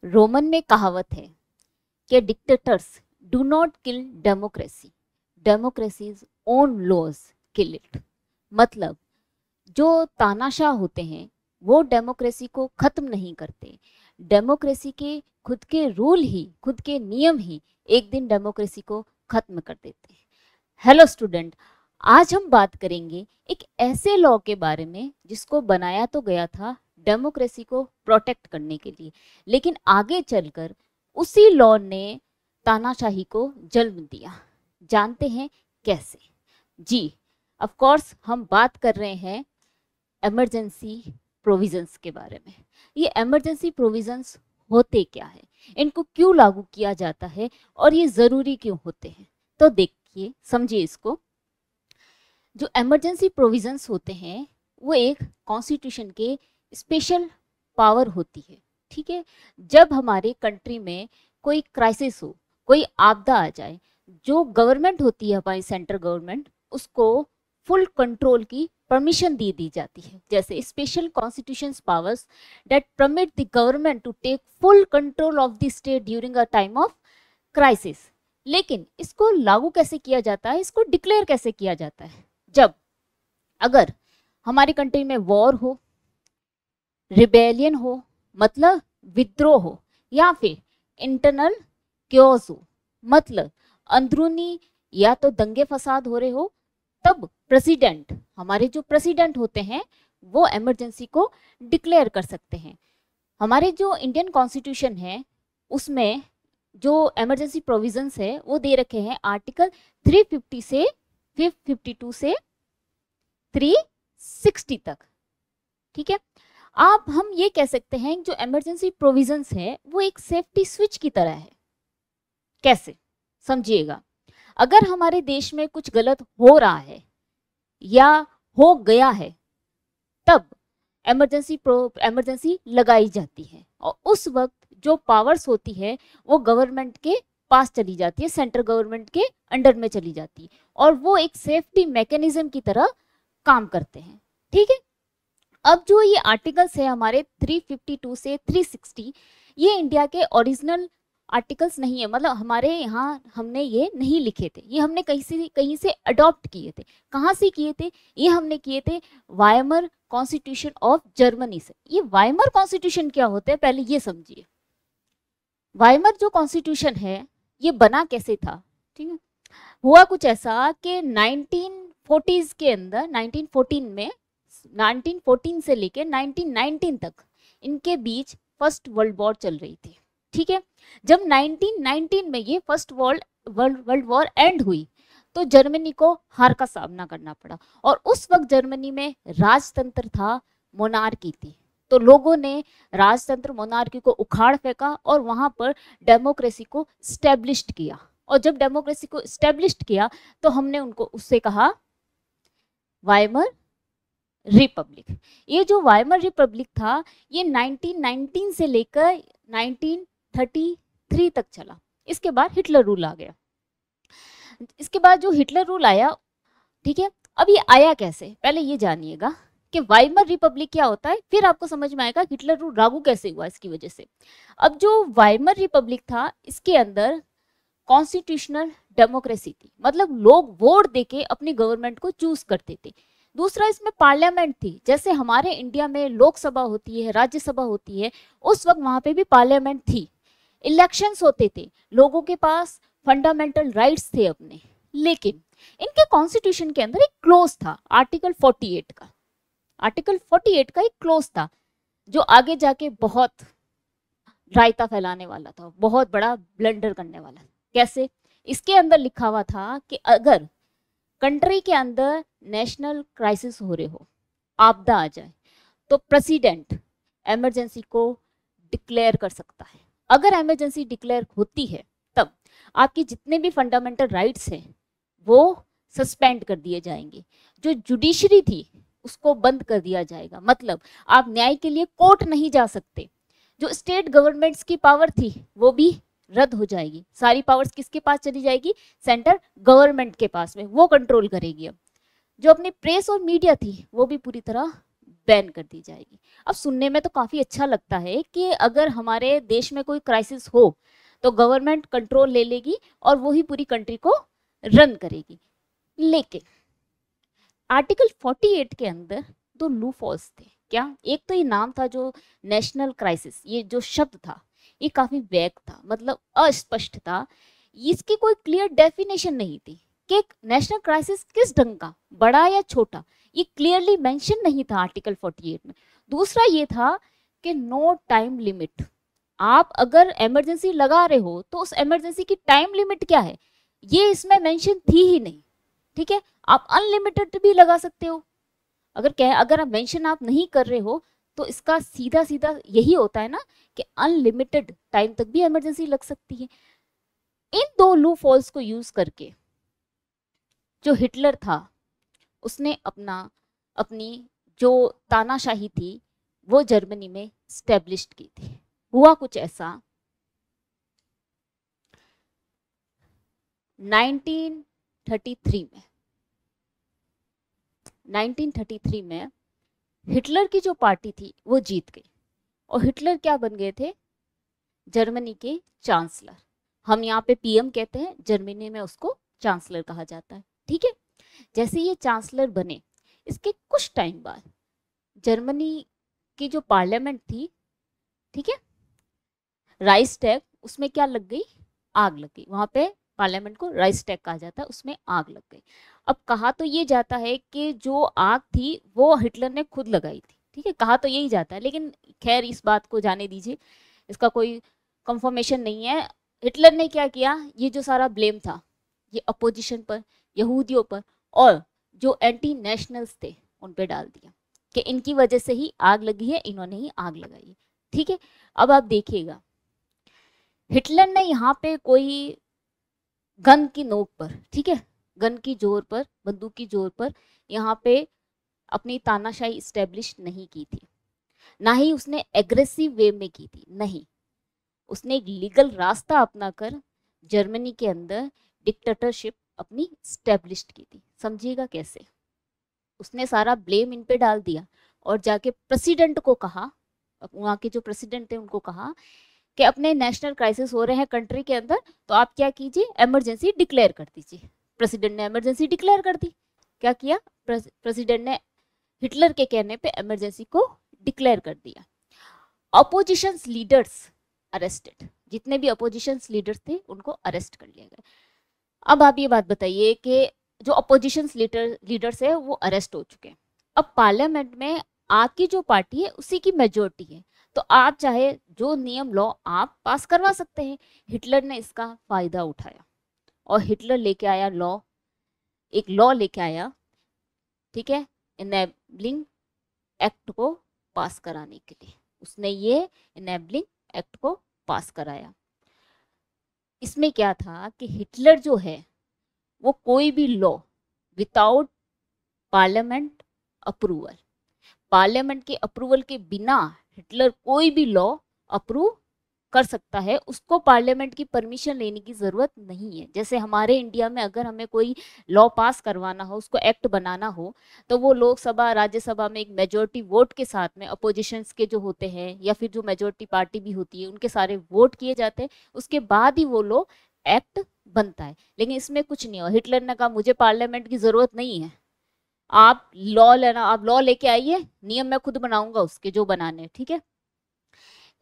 Roman में कहावत है कि dictators do not kill democracy, democracies own laws kill it. मतलब जो तानाशाह होते हैं वो डेमोक्रेसी को खत्म नहीं करते, डेमोक्रेसी के खुद के रूल ही, खुद के नियम ही एक दिन डेमोक्रेसी को खत्म कर देते हैं। हेलो स्टूडेंट, आज हम बात करेंगे एक ऐसे लॉ के बारे में जिसको बनाया तो गया था डेमोक्रेसी को प्रोटेक्ट करने के लिए, लेकिन आगे चलकर उसी लॉ ने तानाशाही को जन्म दिया। जानते हैं कैसे? जी, ऑफ कोर्स हम बात कर रहे हैं इमरजेंसी प्रोविजंस के बारे में। ये इमरजेंसी प्रोविजंस होते क्या है, इनको क्यों लागू किया जाता है और ये ज़रूरी क्यों होते हैं? तो देखिए, समझिए इसको। जो इमरजेंसी प्रोविजंस होते हैं वो एक कॉन्स्टिट्यूशन के स्पेशल पावर होती है, ठीक है। जब हमारे कंट्री में कोई क्राइसिस हो, कोई आपदा आ जाए, जो गवर्नमेंट होती है हमारी सेंट्रल गवर्नमेंट, उसको फुल कंट्रोल की परमिशन दी जाती है। जैसे special constitution powers that permit the government to take full control of the state during a time of crisis. लेकिन इसको लागू कैसे किया जाता है, इसको डिक्लेयर कैसे किया जाता है? जब अगर हमारी कंट्री में वॉर हो, रिबेलियन हो, मतलब विद्रोह हो, या फिर इंटरनल क्योस हो, मतलब अंदरूनी या तो दंगे फसाद हो रहे हो, तब प्रेसिडेंट, हमारे जो प्रेसिडेंट होते हैं वो इमरजेंसी को डिक्लेयर कर सकते हैं। हमारे जो इंडियन कॉन्स्टिट्यूशन है उसमें जो इमरजेंसी प्रोविजंस है वो दे रखे हैं आर्टिकल 350 से 552 से 360 तक, ठीक है। आप हम ये कह सकते हैं जो इमरजेंसी प्रोविजंस है वो एक सेफ्टी स्विच की तरह है। कैसे? समझिएगा। अगर हमारे देश में कुछ गलत हो रहा है या हो गया है, तब इमरजेंसी लगाई जाती है और उस वक्त जो पावर्स होती है वो गवर्नमेंट के पास चली जाती है, सेंट्रल गवर्नमेंट के अंडर में चली जाती है और वो एक सेफ्टी मैकेनिज्म की तरह काम करते हैं, ठीक है। अब जो ये आर्टिकल्स है हमारे 352 से 360, ये इंडिया के ओरिजिनल आर्टिकल्स नहीं है, मतलब हमारे यहाँ हमने ये नहीं लिखे थे, ये हमने कहीं से अडॉप्ट किए थे। कहाँ से किए थे? ये हमने किए थे वाइमर कॉन्स्टिट्यूशन ऑफ जर्मनी से। ये वाइमर कॉन्स्टिट्यूशन क्या होते हैं पहले ये समझिए। वाइमर जो कॉन्स्टिट्यूशन है ये बना कैसे था, ठीक है। हुआ कुछ ऐसा कि 1940s के अंदर 1914 से लेकर 1919 तक इनके बीच फर्स्ट वर्ल्ड वॉर चल रही थी, ठीक है। जब 1919 में ये फर्स्ट वर्ल्ड वॉर एंड हुई तो जर्मनी को हार का सामना करना पड़ा और उस वक्त जर्मनी में राजतंत्र था, मोनार्की थी। तो लोगों ने राजतंत्र मोनार्की को उखाड़ फेंका और वहां पर डेमोक्रेसी को स्टैब्लिश्ड किया। और जब डेमोक्रेसी को स्टैब्लिश्ड किया तो हमने उनको उससे कहा वाइमर रिपब्लिक। ये जो वाइमर रिपब्लिक था ये 1919 से लेकर 1933 तक चला। इसके बाद हिटलर रूल आ गया। इसके बाद जो हिटलर रूल आया, ठीक है, अब ये आया कैसे पहले ये जानिएगा कि वाइमर रिपब्लिक क्या होता है, फिर आपको समझ में आएगा हिटलर रूल लागू कैसे हुआ इसकी वजह से। अब जो वाइमर रिपब्लिक था इसके अंदर कॉन्स्टिट्यूशनल डेमोक्रेसी थी, मतलब लोग वोट देके अपनी गवर्नमेंट को चूज करते थे। दूसरा इसमें पार्लियामेंट थी, जैसे हमारे इंडिया में लोकसभा होती है, राज्यसभा होती है, उस वक्त वहां पे भी पार्लियामेंट थी। इलेक्शंस होते थे, लोगों के पास फंडामेंटल राइट्स थे अपने। लेकिन इनके कॉन्स्टिट्यूशन के अंदर एक क्लोज था आर्टिकल 48 का। आर्टिकल 48 का एक क्लोज था जो आगे जाके बहुत रायता फैलाने वाला था, बहुत बड़ा ब्लंडर करने वाला। कैसे? इसके अंदर लिखा हुआ था कि अगर कंट्री के अंदर नेशनल क्राइसिस हो रहे हो, आपदा आ जाए, तो प्रेसिडेंट इमरजेंसी को डिक्लेयर कर सकता है। अगर इमरजेंसी डिक्लेयर होती है तब आपकी जितने भी फंडामेंटल राइट्स हैं वो सस्पेंड कर दिए जाएंगे। जो जुडिशरी थी उसको बंद कर दिया जाएगा, मतलब आप न्याय के लिए कोर्ट नहीं जा सकते। जो स्टेट गवर्नमेंट्स की पावर थी वो भी रद्द हो जाएगी। सारी पावर्स किसके पास चली जाएगी? सेंट्रल गवर्नमेंट के पास में, वो कंट्रोल करेगी। अब जो अपनी प्रेस और मीडिया थी वो भी पूरी तरह बैन कर दी जाएगी। अब सुनने में तो काफी अच्छा लगता है कि अगर हमारे देश में कोई क्राइसिस हो तो गवर्नमेंट कंट्रोल ले लेगी और वो ही पूरी कंट्री को रन करेगी। लेकिन आर्टिकल 48 के अंदर दो लू फॉल्स थे। क्या? एक तो ये नाम था जो नेशनल क्राइसिस, ये जो शब्द था ये काफी वैग था, मतलब अस्पष्ट था। इसकी कोई क्लियर डेफिनेशन नहीं थी कि नेशनल क्राइसिस किस ढंग का, बड़ा या छोटा, ये क्लियरली मेंशन नहीं था आर्टिकल 48 में। दूसरा ये था कि नो टाइम लिमिट। आप अगर इमरजेंसी लगा रहे हो तो उस इमरजेंसी की टाइम लिमिट क्या है ये इसमें मेंशन थी ही नहीं। ठीक है, आप अनलिमिटेड भी लगा सकते हो। अगर आप मेंशन आप नहीं कर रहे हो तो इसका सीधा सीधा यही होता है ना कि अनलिमिटेड टाइम तक भी इमरजेंसी लग सकती है। इन दो लू फॉल्स को यूज करके जो हिटलर था उसने अपनी जो तानाशाही थी वो जर्मनी में स्टैब्लिश की थी। हुआ कुछ ऐसा 1933 में हिटलर की जो पार्टी थी वो जीत गई और हिटलर क्या बन गए थे? जर्मनी के चांसलर। हम यहाँ पे पीएम कहते हैं, जर्मनी में उसको चांसलर कहा जाता है। ठीक है, जैसे ये चांसलर बने इसके कुछ टाइम बाद जर्मनी की जो पार्लियामेंट थी, ठीक है, राइक्सटैग, उसमें क्या लग गई? आग लग गई। वहां पे पार्लियामेंट को राइक्सटैग कहा जाता है, उसमें आग लग गई। अब कहा तो ये जाता है कि जो आग थी वो हिटलर ने खुद लगाई थी। ठीक है, कहा तो यही जाता है, लेकिन खैर इस बात को जाने दीजिए, इसका कोई कंफर्मेशन नहीं है। हिटलर ने क्या किया, ये जो सारा ब्लेम था ये अपोजिशन पर, यहूदियों पर और जो एंटी नेशनल्स थे उन पे डाल दिया कि इनकी वजह से ही आग लगी है, इन्होंने ही आग लगाई है। ठीक है, अब आप देखिएगा हिटलर ने यहाँ पे कोई गन की नोक पर, ठीक है, गन की जोर पर, बंदूक की जोर पर यहाँ पे अपनी तानाशाही स्टैब्लिश नहीं की थी, ना ही उसने एग्रेसिव वे में की थी। नहीं, उसने एक लीगल रास्ता अपना कर जर्मनी के अंदर डिक्टेटरशिप अपनी स्टैब्लिश की थी। समझिएगा कैसे? उसने सारा ब्लेम इन पे डाल दिया और जाके प्रेसिडेंट को कहा, वहाँ के जो प्रेसिडेंट थे उनको कहा कि अपने नेशनल क्राइसिस हो रहे हैं कंट्री के अंदर, तो आप क्या कीजिए, इमरजेंसी डिक्लेयर कर दीजिए। प्रेसिडेंट ने इमरजेंसी डिक्लेयर कर दी। क्या किया प्रेसिडेंट ने? हिटलर के कहने पे इमरजेंसी को डिक्लेयर कर दिया। अपोजिशन लीडर्स अरेस्टेड, जितने भी अपोजिशन लीडर्स थे उनको अरेस्ट कर लिया गया। अब आप ये बात बताइए कि जो अपोजिशन लीडर्स है वो अरेस्ट हो चुके हैं, अब पार्लियामेंट में आपकी जो पार्टी है उसी की मेजोरिटी है, तो आप चाहे जो नियम लॉ आप पास करवा सकते हैं। हिटलर ने इसका फायदा उठाया और हिटलर लेके आया लॉ, एक लॉ लेके आया, ठीक है, इनेबलिंग एक्ट को पास कराने के लिए। उसने ये इनेबलिंग एक्ट को पास कराया। इसमें क्या था कि हिटलर जो है वो कोई भी law without parliament approval, parliament के अप्रूवल के बिना हिटलर कोई भी लॉ अप्रूव कर सकता है, उसको पार्लियामेंट की परमिशन लेने की जरूरत नहीं है। जैसे हमारे इंडिया में अगर हमें कोई लॉ पास करवाना हो, उसको एक्ट बनाना हो, तो वो लोकसभा राज्यसभा में एक मेजोरिटी वोट के साथ में अपोजिशंस के जो होते हैं या फिर जो मेजोरिटी पार्टी भी होती है उनके सारे वोट किए जाते हैं, उसके बाद ही वो लॉ एक्ट बनता है। लेकिन इसमें कुछ नहीं हो, हिटलर ने कहा मुझे पार्लियामेंट की जरूरत नहीं है, आप लॉ लेना, आप लॉ लेके आइए, नियम मैं खुद बनाऊंगा उसके जो बनाने। ठीक है,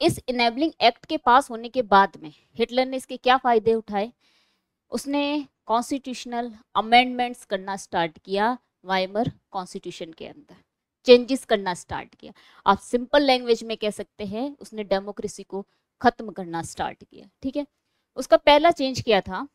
इस इनेबलिंग एक्ट के पास होने के बाद में हिटलर ने इसके क्या फायदे उठाए? उसने कॉन्स्टिट्यूशनल अमेंडमेंट्स करना स्टार्ट किया, वाइमर कॉन्स्टिट्यूशन के अंदर चेंजेस करना स्टार्ट किया। आप सिंपल लैंग्वेज में कह सकते हैं उसने डेमोक्रेसी को खत्म करना स्टार्ट किया। ठीक है, उसका पहला चेंज किया था,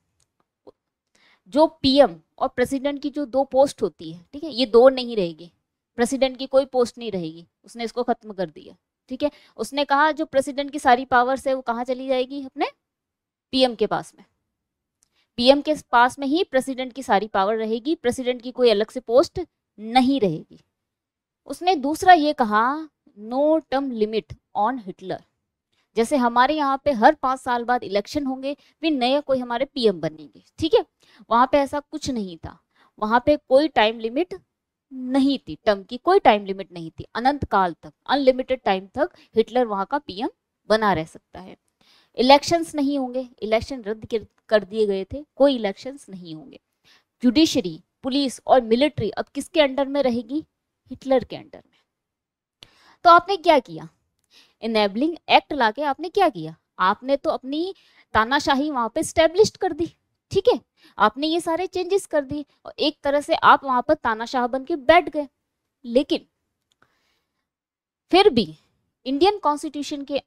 जो पीएम और प्रेसिडेंट की जो दो पोस्ट होती है, ठीक है, ये दो नहीं रहेगी, प्रेसिडेंट की कोई पोस्ट नहीं रहेगी, उसने इसको खत्म कर दिया। ठीक है, उसने कहा जो प्रेसिडेंट की सारी पावर्स है वो कहाँ चली जाएगी? अपने पीएम के पास में, पीएम के पास में ही प्रेसिडेंट की सारी पावर रहेगी, प्रेसिडेंट की कोई अलग से पोस्ट नहीं रहेगी। उसने दूसरा ये कहा, no term limit on Hitler. जैसे हमारे यहाँ पे हर 5 साल बाद इलेक्शन होंगे, फिर नए कोई हमारे पीएम बनेंगे, ठीक है, वहां पे ऐसा कुछ नहीं था, वहां पे कोई टाइम लिमिट नहीं थी, टर्म की कोई टाइम लिमिट नहीं थी, अनंत काल तक, अनलिमिटेड टाइम तक हिटलर वहां का पीएम बना रह सकता है। इलेक्शंस नहीं होंगे, इलेक्शन रद्द कर दिए गए थे, कोई इलेक्शंस नहीं होंगे। जुडिशरी, पुलिस और मिलिट्री अब किसके अंडर में रहेगी? हिटलर के अंडर में। तो आपने क्या किया? इनेबलिंग एक्ट लाके आपने क्या किया? आपने तो अपनी तानाशाही वहां पे स्टैब्लिश कर दी, ठीक है, आपने ये सारे चेंजेस कर दिए और एक तरह से आप वहां पर तानाशाह बन के बैठ गए। लेकिन फिर भी इंडियन कॉन्स्टिट्यूशन के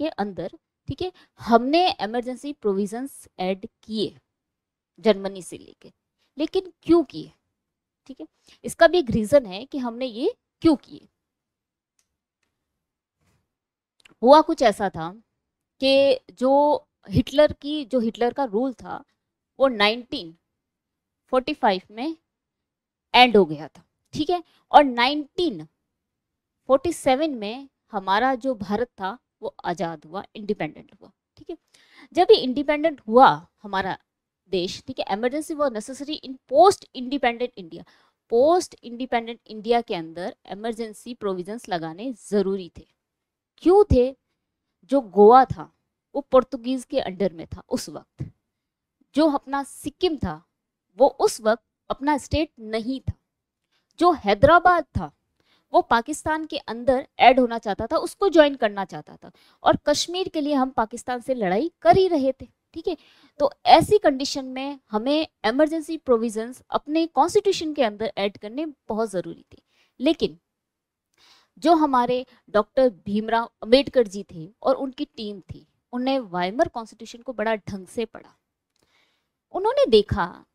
अंदर, ठीक है, हमने इमरजेंसी प्रोविजंस ऐड किए जर्मनी से लेके। लेकिन क्यों किए? ठीक है, इसका भी एक रीजन है कि हमने ये क्यों किए। हुआ कुछ ऐसा था कि जो हिटलर का रूल था वो 1945 में एंड हो गया था, ठीक है, और 1947 में हमारा जो भारत था वो आज़ाद हुआ, इंडिपेंडेंट हुआ, ठीक है। जब ये इंडिपेंडेंट हुआ हमारा देश, ठीक है, इमरजेंसी वो necessary in post independent India. Post independent India के अंदर इमरजेंसी प्रोविजंस लगाने जरूरी थे। क्यों थे? जो गोवा था वो पुर्तगीज के अंडर में था उस वक्त। जो अपना सिक्किम था वो उस वक्त अपना स्टेट नहीं था। जो हैदराबाद था वो पाकिस्तान के अंदर ऐड होना चाहता था, उसको ज्वाइन करना चाहता था, और कश्मीर के लिए हम पाकिस्तान से लड़ाई कर ही रहे थे, ठीक है। तो ऐसी कंडीशन में हमें इमरजेंसी प्रोविजंस अपने कॉन्स्टिट्यूशन के अंदर ऐड करने बहुत जरूरी थे। लेकिन जो हमारे डॉक्टर भीमराव अंबेडकर जी थे और उनकी टीम थी, उन्हें वाइमर कॉन्स्टिट्यूशन को बड़ा ढंग से पढ़ा। उन्होंने देखा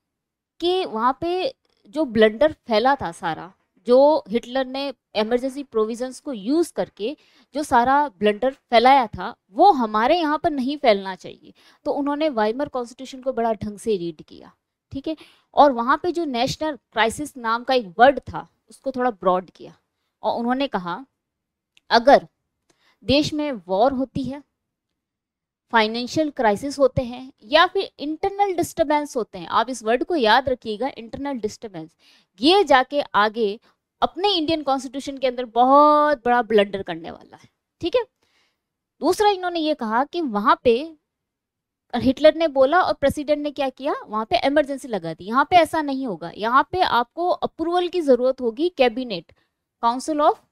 कि वहां पे जो ब्लंडर फैला था सारा, जो हिटलर ने इमरजेंसी प्रोविजंस को यूज करके जो सारा ब्लंडर फैलाया था, वो हमारे यहाँ पर नहीं फैलना चाहिए। तो उन्होंने वाइमर कॉन्स्टिट्यूशन को बड़ा ढंग से रीड किया, ठीक है, और वहां पे जो नेशनल क्राइसिस नाम का एक वर्ड था उसको थोड़ा ब्रॉड किया, और उन्होंने कहा अगर देश में वॉर होती है, फाइनेंशियल क्राइसिस होते हैं, या फिर इंटरनल डिस्टरबेंस होते हैं, आप इस वर्ड को याद रखिएगा, इंटरनल डिस्टरबेंस, ये जाके आगे अपने इंडियन कॉन्स्टिट्यूशन के अंदर बहुत बड़ा ब्लंडर करने वाला है, ठीक है। दूसरा इन्होंने ये कहा कि वहां पे हिटलर ने बोला और प्रेसिडेंट ने क्या किया, वहां पे इमरजेंसी लगा दी। यहाँ पे ऐसा नहीं होगा, यहाँ पे आपको अप्रूवल की जरूरत होगी, कैबिनेट काउंसिल ऑफ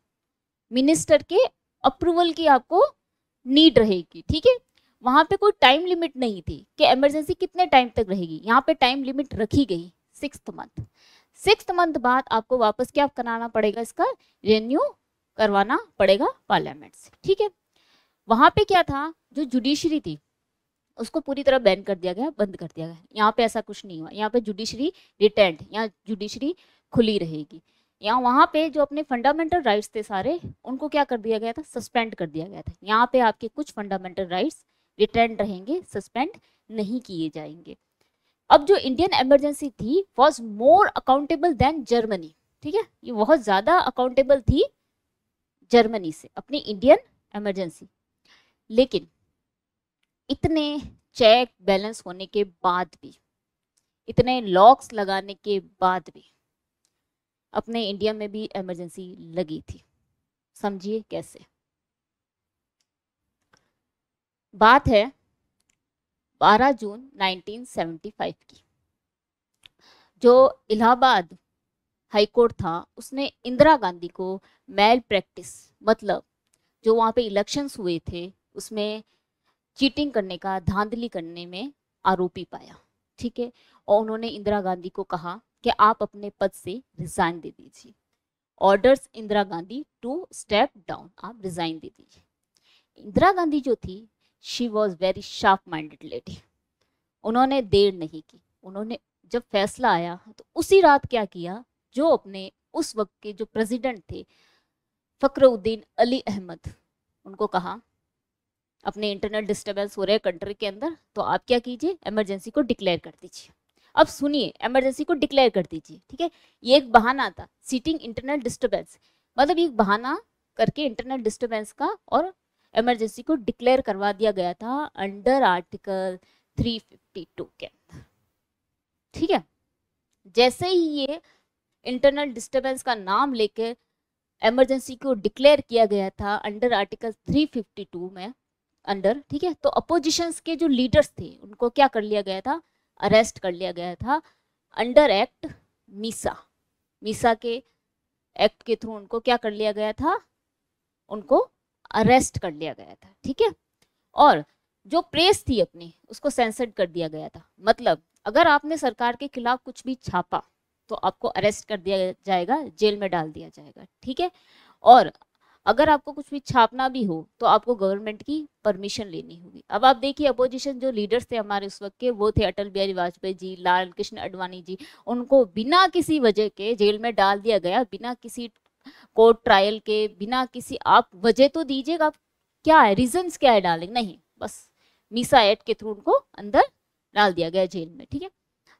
मिनिस्टर के अप्रूवल की आपको नीड रहेगी, ठीक है। वहां पे कोई टाइम लिमिट नहीं थी कि इमरजेंसी कितने टाइम तक रहेगी, यहाँ पे टाइम लिमिट रखी गई 6th मंथ। 6th मंथ बाद आपको वापस क्या कराना पड़ेगा, इसका रिन्यू करवाना पड़ेगा पार्लियामेंट से, ठीक है। वहां पे क्या था, जो जुडिशरी थी उसको पूरी तरह बैन कर दिया गया, बंद कर दिया गया। यहाँ पे ऐसा कुछ नहीं हुआ, यहाँ पे जुडिशरी रिटेंड, यहाँ जुडिशरी खुली रहेगी। यहाँ वहाँ पे जो अपने फंडामेंटल राइट्स थे सारे, उनको क्या कर दिया गया था, सस्पेंड कर दिया गया था। यहाँ पे आपके कुछ फंडामेंटल राइट्स रिटेंड रहेंगे, सस्पेंड नहीं किए जाएंगे। अब जो इंडियन इमरजेंसी थी was more accountable than Germany, ठीक है, ये बहुत ज्यादा अकाउंटेबल थी जर्मनी से, अपनी इंडियन इमरजेंसी। लेकिन इतने चेक बैलेंस होने के बाद भी, इतने लॉक्स लगाने के बाद भी अपने इंडिया में भी इमरजेंसी लगी थी। समझिए कैसे। बात है 12 जून 1975 की। जो इलाहाबाद हाईकोर्ट था उसने इंदिरा गांधी को मेल प्रैक्टिस, मतलब जो वहां पे इलेक्शंस हुए थे उसमें चीटिंग करने का, धांधली करने में आरोपी पाया, ठीक है। और उन्होंने इंदिरा गांधी को कहा कि आप अपने पद से रिजाइन दे दीजिए। Orders Indira Gandhi to step down, आप रिजाइन दे दीजिए। इंदिरा गांधी जो थी, she was very sharp minded lady. उन्होंने देर नहीं की, उन्होंने जब फैसला आया तो उसी रात क्या किया, जो अपने उस वक्त के जो प्रेसिडेंट थे फखरुद्दीन अली अहमद, उनको कहा अपने इंटरनल डिस्टर्बेंस हो रहे कंट्री के अंदर, तो आप क्या कीजिए, इमरजेंसी को डिक्लेयर कर दीजिए। अब सुनिए, इमरजेंसी को डिक्लेयर कर दीजिए, ठीक है। ये एक बहाना था, सीटिंग इंटरनल डिस्टर्बेंस, मतलब एक बहाना करके इंटरनल डिस्टर्बेंस का, और इमरजेंसी को डिक्लेयर करवा दिया गया था अंडर आर्टिकल 352 के अंदर, ठीक है। जैसे ही ये इंटरनल डिस्टर्बेंस का नाम लेकर इमरजेंसी को डिक्लेयर किया गया था अंडर आर्टिकल 352 में अंडर, ठीक है। तो अपोजिशंस के जो लीडर्स थे उनको क्या कर लिया गया था, अरेस्ट कर लिया गया था अंडर एक्ट मीसा। मीसा के एक्ट के थ्रू उनको क्या कर लिया गया था, उनको अरेस्ट कर लिया गया था, ठीक है। और जो प्रेस थी अपनी उसको सेंसर्ड कर दिया गया था। मतलब अगर आपने सरकार के खिलाफ कुछ भी छापा तो आपको अरेस्ट कर दिया जाएगा, जेल में डाल दिया जाएगा, ठीक है। और अगर आपको कुछ भी छापना भी हो तो आपको गवर्नमेंट की परमिशन लेनी होगी। अब आप देखिए अपोजिशन जो लीडर्स थे हमारे उस वक्त के, वो थे अटल बिहारी वाजपेयी जी, लाल कृष्ण आडवाणी जी। उनको बिना किसी वजह के जेल में डाल दिया गया, बिना किसी कोर्ट ट्रायल के, बिना किसी, आप वजह तो दीजिएगा, क्या है रीजंस, क्या है डालेंगे, नहीं, बस मीसा एक्ट के थ्रू उनको अंदर डाल दिया गया जेल में, ठीक है।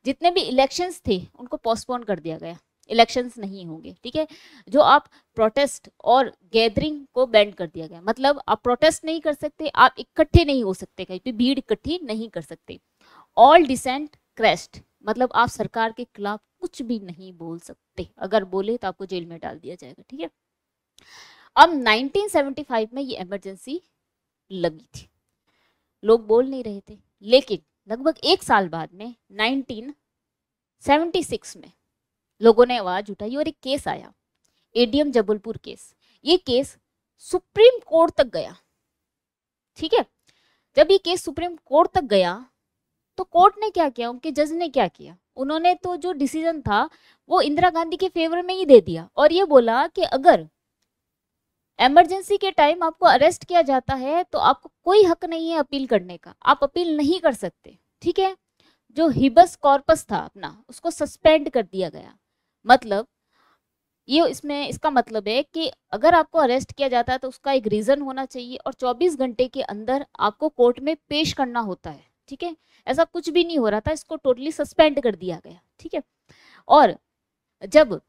जितने भी इलेक्शंस थे उनको पोस्टपोन कर दिया गया, इलेक्शंस नहीं होंगे, ठीक है। जो आप प्रोटेस्ट और गैदरिंग को बैंड कर दिया गया, मतलब आप प्रोटेस्ट नहीं कर सकते, आप इकट्ठे नहीं हो सकते, कहीं पे भीड़ इकट्ठी नहीं कर सकते। ऑल डिसेंट क्रेस्ट, मतलब आप सरकार के खिलाफ कुछ भी नहीं बोल सकते, अगर बोले तो आपको जेल में डाल दिया जाएगा, ठीक है। अब 1975 में ये इमरजेंसी लगी थी, लोग बोल नहीं रहे थे, लेकिन लगभग एक साल बाद में 1976 में लोगों ने आवाज उठाई और एक केस आया, एडीएम जबलपुर केस। ये केस सुप्रीम कोर्ट तक गया, ठीक है। जब ये केस सुप्रीम कोर्ट तक गया तो कोर्ट ने क्या किया, उनके जज ने क्या किया, उन्होंने तो जो डिसीजन था वो इंदिरा गांधी के फेवर में ही दे दिया और ये बोला कि अगर इमरजेंसी के टाइम आपको अरेस्ट किया जाता है तो आपको कोई हक नहीं है अपील करने का, आप अपील नहीं कर सकते, ठीक है। जो हिबस कॉर्पस था अपना उसको सस्पेंड कर दिया गया। मतलब ये इसमें इसका मतलब है कि अगर आपको अरेस्ट किया जाता है तो उसका एक रीजन होना चाहिए और 24 घंटे के अंदर आपको कोर्ट में पेश करना होता है, ठीक है। ऐसा कुछ भी नहीं हो रहा था, इसको टोटली सस्पेंड कर दिया गया, ठीक है। और जब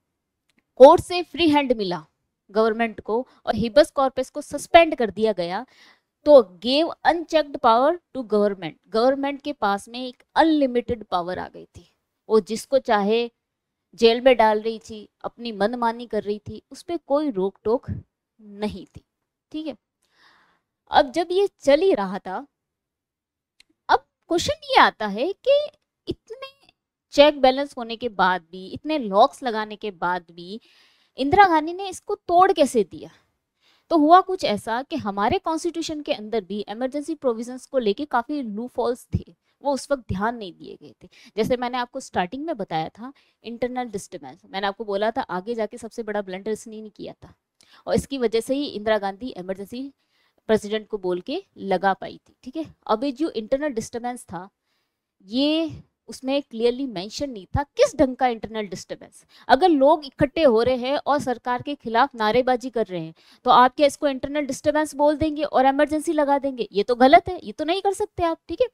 कोर्ट से फ्री हैंड मिला गवर्नमेंट को और हिबस कॉर्पस को सस्पेंड कर दिया गया तो gave unchecked power to government, government के पास में एक अनलिमिटेड पावर आ गई थी, वो जिसको चाहे जेल में डाल रही थी, अपनी मनमानी कर रही थी, उस पर कोई रोक टोक नहीं थी, ठीक है। अब जब ये चल ही रहा था, अब क्वेश्चन ये आता है कि इतने चेक बैलेंस होने के बाद भी, इतने लॉक्स लगाने के बाद भी इंदिरा गांधी ने इसको तोड़ कैसे दिया। तो हुआ कुछ ऐसा कि हमारे कॉन्स्टिट्यूशन के अंदर भी इमरजेंसी प्रोविजंस को लेके काफी लूफॉल्स थे, वो उस वक्त ध्यान नहीं दिए गए थे। जैसे मैंने आपको स्टार्टिंग में बताया था इंटरनल डिस्टर्बेंस, मैंने आपको बोला था आगे जाके सबसे बड़ा ब्लंडर इसने नहीं किया था और इसकी वजह से ही इंदिरा गांधी इमरजेंसी प्रेसिडेंट को बोल के लगा पाई थी, ठीक है। अब जो इंटरनल डिस्टर्बेंस था ये उसमें क्लियरली मेंशन नहीं था किस ढंग का इंटरनल डिस्टर्बेंस। अगर लोग इकट्ठे हो रहे हैं और सरकार के खिलाफ नारेबाजी कर रहे हैं तो आप क्या इसको इंटरनल डिस्टर्बेंस बोल देंगे और इमरजेंसी लगा देंगे, ये तो गलत है, ये तो नहीं कर सकते आप, ठीक है।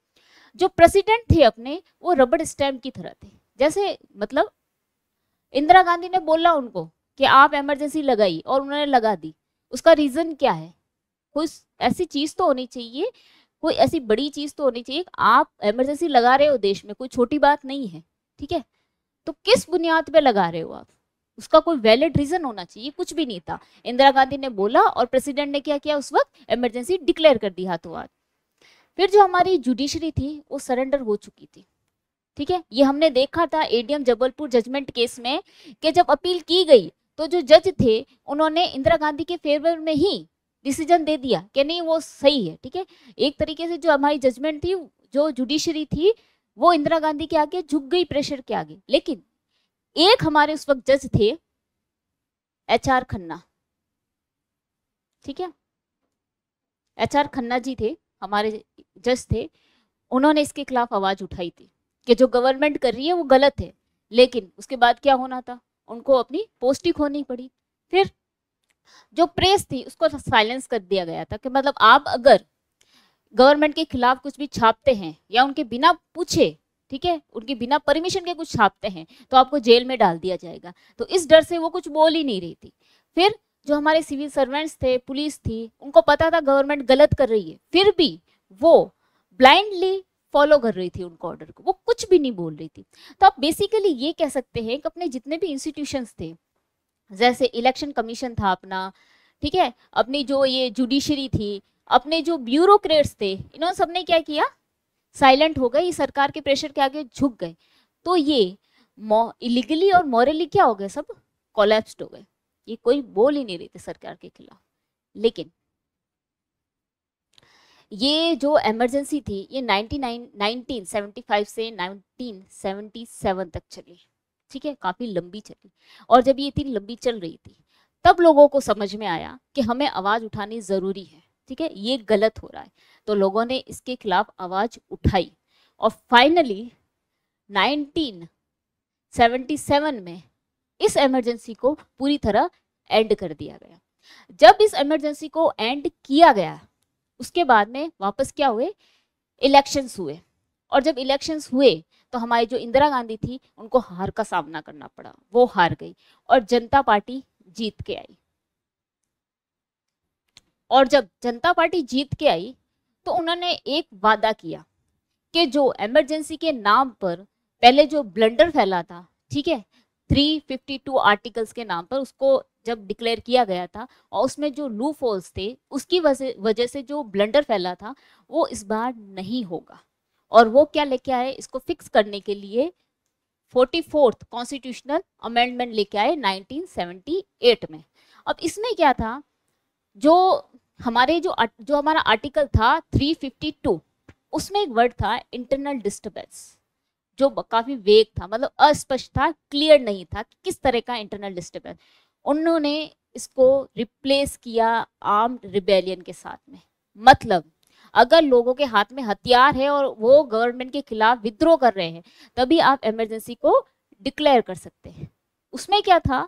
जो प्रेसिडेंट थे अपने वो रबड़ स्टैम्प की तरह थे, जैसे मतलब इंदिरा गांधी ने बोला उनको कि आप इमरजेंसी लगाई और उन्होंने लगा दी, उसका रीजन क्या है, कोई ऐसी चीज तो होनी चाहिए, कोई ऐसी बड़ी चीज तो होनी चाहिए, आप इमरजेंसी लगा रहे हो देश में, कोई छोटी बात नहीं है, ठीक है। तो किस बुनियाद पे लगा रहे हो आप, उसका कोई वैलिड रीजन होना चाहिए, कुछ भी नहीं था। इंदिरा गांधी ने बोला और प्रेसिडेंट ने क्या किया, उस वक्त इमरजेंसी डिक्लेयर कर दी हाथों हाथ। फिर जो हमारी जुडिशरी थी वो सरेंडर हो चुकी थी, ठीक है। ये हमने देखा था एडीएम जबलपुर जजमेंट केस में कि जब अपील की गई तो जो जज थे उन्होंने इंदिरा गांधी के फेवर में ही डिसीजन दे दिया कि नहीं वो सही है, ठीक है। एक तरीके से जो हमारी जजमेंट थी, जो जुडिशरी थी, वो इंदिरा गांधी के आगे झुक गई प्रेशर के आगे। लेकिन एक हमारे उस वक्त जज थे एचआर खन्ना, ठीक है, एचआर खन्ना जी थे हमारे जज थे, उन्होंने इसके खिलाफ आवाज उठाई थी कि जो गवर्नमेंट कर रही है वो गलत है। लेकिन उसके बाद क्या होना था, उनको अपनी पोस्ट ही खोनी पड़ी। फिर जो प्रेस थी उसको साइलेंस कर दिया गया था कि मतलब आप अगर गवर्नमेंट के खिलाफ कुछ भी छापते हैं या उनके बिना पूछे, ठीक है, उनके बिना परमिशन के कुछ छापते हैं तो आपको जेल में डाल दिया जाएगा। तो इस डर से वो कुछ बोल ही नहीं रही थी। फिर जो हमारे सिविल सर्वेंट्स थे, पुलिस थी, उनको पता था गवर्नमेंट गलत कर रही है, फिर भी वो ब्लाइंडली फॉलो कर रही थी उनको ऑर्डर को, वो कुछ भी नहीं बोल रही थी। तो आप बेसिकली ये कह सकते हैं कि अपने जितने भी इंस्टीट्यूशंस थे, जैसे इलेक्शन कमीशन था अपना, ठीक है, अपनी जो ये जुडिशरी थी, अपने जो ब्यूरोक्रेट्स थे, इन्होंने सबने क्या किया, साइलेंट हो गए, सरकार के प्रेशर के आगे झुक गए। तो ये इलीगली और मॉरली क्या हो गए, सब कोलैप्स्ड हो गए। ये कोई बोल ही नहीं रही थी सरकार के खिलाफ। लेकिन ये जो इमरजेंसी थी ये 1975 से 1977 तक चली, ठीक है, काफी लंबी चली। और जब ये इतनी लंबी चल रही थी तब लोगों को समझ में आया कि हमें आवाज उठानी जरूरी है, ठीक है, ये गलत हो रहा है। तो लोगों ने इसके खिलाफ आवाज उठाई और फाइनली 1977 में इस इमरजेंसी को पूरी तरह एंड कर दिया गया। जब इस इमरजेंसी को एंड किया गया उसके बाद में वापस क्या हुए, इलेक्शंस हुए। और जब इलेक्शंस हुए तो हमारी जो इंदिरा गांधी थी उनको हार का सामना करना पड़ा, वो हार गई और जनता पार्टी जीत के आई। और जब जनता पार्टी जीत के आई तो उन्होंने एक वादा किया कि जो इमरजेंसी के नाम पर पहले जो ब्लंडर फैला था, ठीक है, 352 आर्टिकल्स के नाम पर उसको जब डिक्लेयर किया गया था और उसमें जो लूप होल्स थे उसकी वजह से जो ब्लंडर फैला था वो इस बार नहीं होगा। और वो क्या लेके आए, इसको फिक्स करने के लिए 44th कॉन्स्टिट्यूशनल अमेंडमेंट लेके आए 1978 में। अब इसमें क्या था, जो हमारा आर्टिकल था 352, उसमें एक वर्ड था इंटरनल डिस्टर्बेंस, जो काफी वेग था, मतलब अस्पष्ट था, क्लियर नहीं था कि किस तरह का इंटरनल डिस्टर्बेंस। उन्होंने इसको रिप्लेस किया आर्म्ड रिबेलियन के साथ में। मतलब अगर लोगों के हाथ में हथियार है और वो गवर्नमेंट के खिलाफ विद्रोह कर रहे हैं तभी आप इमरजेंसी को डिक्लेयर कर सकते हैं। उसमें क्या था,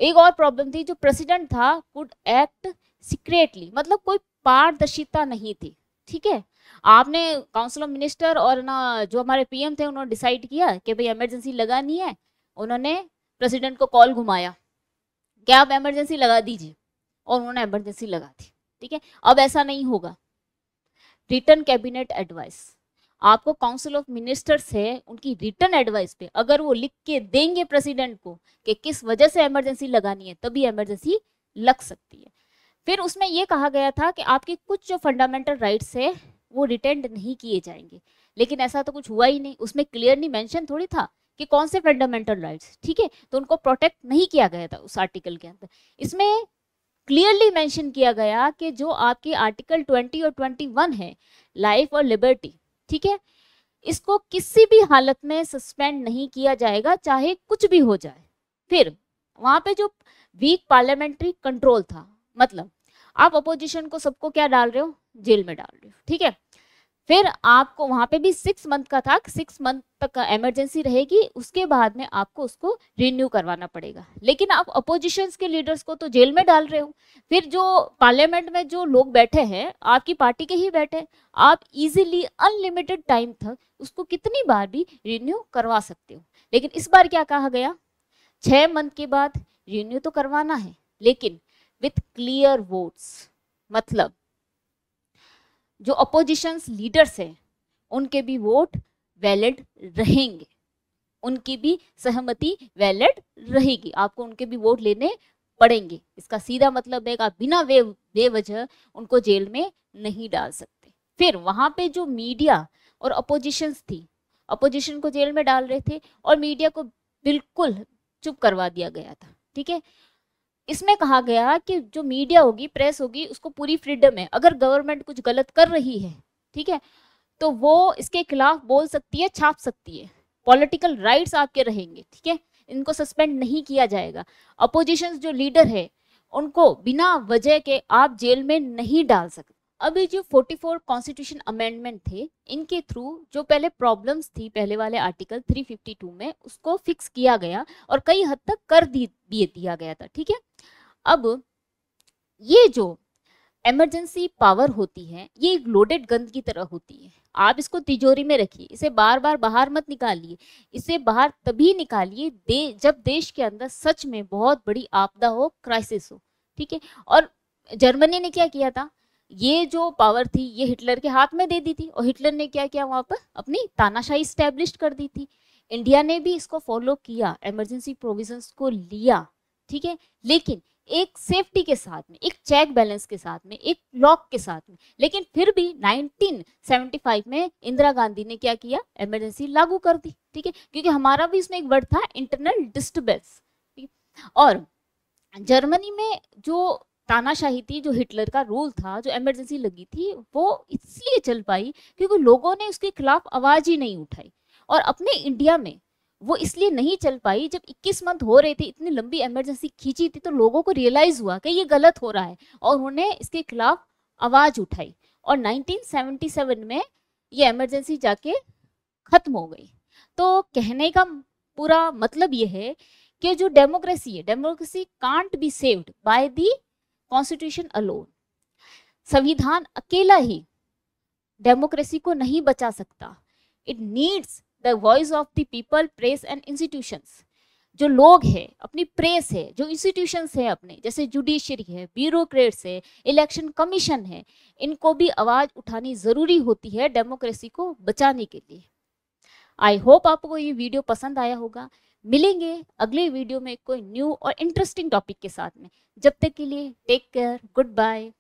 एक और प्रॉब्लम थी, जो प्रेसिडेंट था कुड एक्ट सीक्रेटली, मतलब कोई पारदर्शिता नहीं थी, ठीक है। आपने काउंसिल ऑफ मिनिस्टर और ना जो हमारे पीएम थे उन्होंने डिसाइड किया कि भाई इमरजेंसी लगानी है, उन्होंने प्रेसिडेंट को कॉल घुमाया कि आप इमरजेंसी लगा दीजिए और उन्होंने इमरजेंसी लगा दी, ठीक है। अब ऐसा नहीं होगा, रिटर्न कैबिनेट एडवाइस, आपको काउंसिल ऑफ मिनिस्टर्स है उनकी रिटर्न एडवाइस पे अगर वो लिख के देंगे प्रेसिडेंट को कि किस वजह से इमरजेंसी लगानी है तभी इमरजेंसी लग सकती है। फिर उसमें ये कहा गया था कि आपके कुछ जो फंडामेंटल राइट्स है वो रिटेंड नहीं किए जाएंगे, लेकिन ऐसा तो कुछ हुआ ही नहीं। उसमें क्लियरली मेंशन थोड़ी था कि कौन से फंडामेंटल राइट्स, ठीक है, तो उनको प्रोटेक्ट नहीं किया गया था उस आर्टिकल के अंदर। इसमें क्लियरली मेंशन किया गया कि जो आपके आर्टिकल 20 और 21 है, लाइफ और लिबर्टी, ठीक है, इसको किसी भी हालत में सस्पेंड नहीं किया जाएगा चाहे कुछ भी हो जाए। फिर वहां पे जो वीक पार्लियामेंट्री कंट्रोल था, मतलब आप अपोजिशन को सबको क्या डाल रहे हो, जेल में डाल रहे हो, ठीक है। फिर आपको वहां पे भी 6 मंथ का था, 6 मंथ तक इमरजेंसी रहेगी, उसके बाद में आपको उसको रिन्यू करवाना पड़ेगा। लेकिन आप अपोजिशन के लीडर्स को तो जेल में डाल रहे हो। फिर जो पार्लियामेंट में जो लोग बैठे हैं आपकी पार्टी के ही बैठे, आप इजीली अनलिमिटेड टाइम तक उसको कितनी बार भी रिन्यू करवा सकते हो। लेकिन इस बार क्या कहा गया, 6 मंथ के बाद रिन्यू तो करवाना है लेकिन विथ क्लियर वोट्स, मतलब जो अपोजिशंस लीडर्स हैं उनके भी वोट वैलिड रहेंगे, उनकी भी सहमति वैलिड रहेगी, आपको उनके भी वोट लेने पड़ेंगे। इसका सीधा मतलब है कि आप बिना बेवजह उनको जेल में नहीं डाल सकते। फिर वहां पे जो मीडिया और अपोजिशंस थी, अपोजिशन को जेल में डाल रहे थे और मीडिया को बिल्कुल चुप करवा दिया गया था, ठीक है। इसमें कहा गया कि जो मीडिया होगी, प्रेस होगी, उसको पूरी फ्रीडम है, अगर गवर्नमेंट कुछ गलत कर रही है, ठीक है, तो वो इसके खिलाफ बोल सकती है, छाप सकती है, पॉलिटिकल राइट्स आपके रहेंगे, ठीक है, इनको सस्पेंड नहीं किया जाएगा। अपोजिशन जो लीडर है उनको बिना वजह के आप जेल में नहीं डाल सकते। अभी जो 44 कॉन्स्टिट्यूशन अमेंडमेंट थे, इनके थ्रू जो पहले प्रॉब्लम्स थी पहले वाले आर्टिकल 352 में, उसको फिक्स किया गया और कई हद तक कर दिया गया था, ठीक है। अब ये जो इमरजेंसी पावर होती है ये एक लोडेड गन की तरह होती है, आप इसको तिजोरी में रखिए, इसे बार बार बाहर मत निकालिए, इसे बाहर तभी निकालिए जब देश के अंदर सच में बहुत बड़ी आपदा हो, क्राइसिस हो, ठीक है। और जर्मनी ने क्या किया था, ये जो पावर थी ये हिटलर के हाथ में दे दी थी, और हिटलर ने क्या किया, वहां पर अपनी तानाशाही स्टैब्लिश कर दी थी। इंडिया ने भी इसको फॉलो किया, इमरजेंसी प्रोविजंस को लिया, ठीक है, लेकिन एक सेफ्टी के साथ में, एक चेक बैलेंस के साथ में, एक लॉक के साथ में। लेकिन फिर भी 1975 में इंदिरा गांधी ने क्या किया, इमरजेंसी लागू कर दी, ठीक है, क्योंकि हमारा भी इसमें एक वर्ड था, इंटरनल डिस्टर्बेंस। और जर्मनी में जो तानाशाही थी, जो हिटलर का रूल था, जो इमरजेंसी लगी थी, वो इसलिए चल पाई क्योंकि लोगों ने उसके खिलाफ आवाज ही नहीं उठाई। और अपने इंडिया में वो इसलिए नहीं चल पाई, जब 21 मंथ हो रहे थे, इतनी लंबी इमरजेंसी खींची थी, तो लोगों को रियलाइज हुआ कि ये गलत हो रहा है, और उन्होंने इसके खिलाफ आवाज उठाई, और 1977 में ये इमरजेंसी जाके खत्म हो गई। तो कहने का पूरा मतलब ये है कि जो डेमोक्रेसी है, democracy can't be saved by the constitution alone. संविधान अकेला ही डेमोक्रेसी को नहीं बचा सकता। It needs the voice of the people, press and institutions. जो लोग हैं, अपनी प्रेस है, जो इंस्टीट्यूशंस है अपने, जैसे जुडिशरी है, ब्यूरोक्रेट्स है, इलेक्शन कमीशन है, इनको भी आवाज उठानी जरूरी होती है डेमोक्रेसी को बचाने के लिए। आई होप आपको ये वीडियो पसंद आया होगा। मिलेंगे अगले वीडियो में कोई न्यू और इंटरेस्टिंग टॉपिक के साथ में। जब तक के लिए टेक केयर, गुड बाय।